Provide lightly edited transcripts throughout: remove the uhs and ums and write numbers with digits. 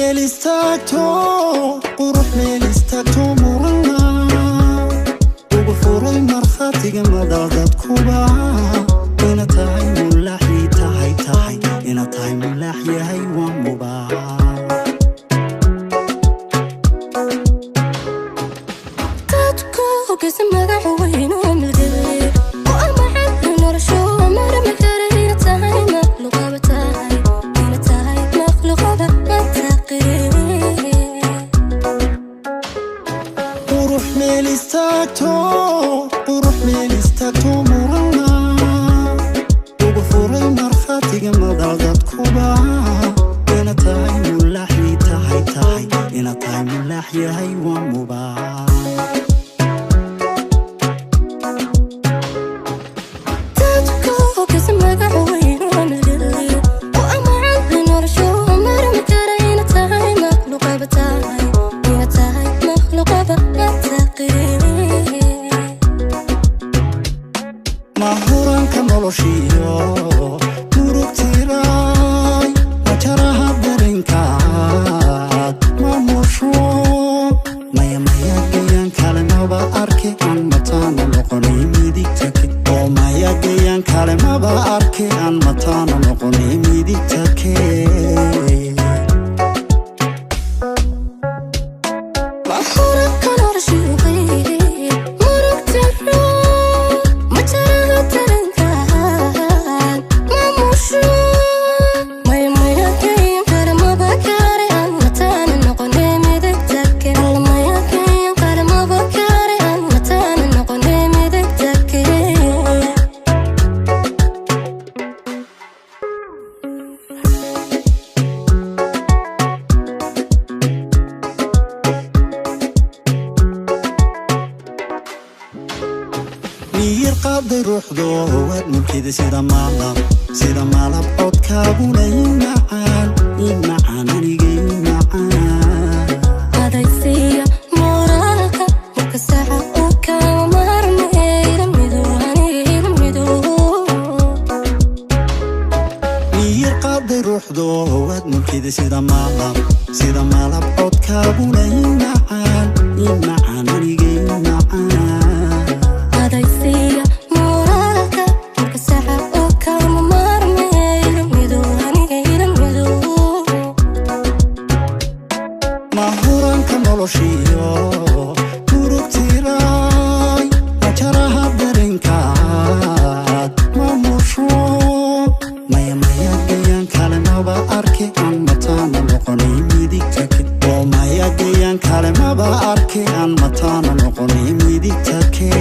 meel istaagto qurux meel istaagto murana ugu furay markhaatiga madal dadkuba ina tahay mulaaxi tahay ina tahay mulaax yahay waa mubaax dadku hoggaansan magaca weyn oo milgay oo ama xad nolosho mara ma kara ina tahay makhluuqaba tahay ina tahay makhluuqaba qurux meel istaagto murana ugu furay markhaatiga madal dadkuba ina tahay mulaaxi tahay ina tahay mulaax yahay waa mubaax mahuranka noloshiyo murugtiray majaraha darinkaad maamusho maya gayaan kale maba arke aan mataana noqonay midigtake oo maya gayaan kale maba arke aan mataana noqonay midigtake miyir qaaday ruuxdo waad mulkida sida maalab codkaaguna imacaan aniga imacaan adaysiya moraalka marka saxa uu kama maarmo ila midow aniga ila midow miyir qaaday ruuxdo waad mulkida sida maalab codkaaguna imacaan aniga imacaan mahuranka noloshiyo murugtiray majaraha darinkaad maamusho maya gayaan kale maba arke aan mataana noqonay midigtake oo maya gayaan kale maba arke aan mataana noqonay midigtake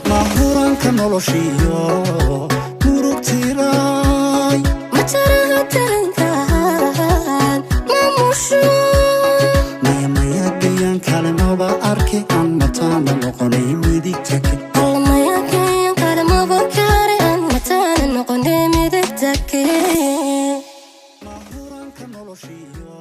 mahuranka noloshiyo murugtiray majaraha darinkaad maamusho maya gayaan kale maba arke aan mataana noqonay midigtake maya gayaan kale maba kare aan mataana noqonay midigtake mahuranka noloshiyo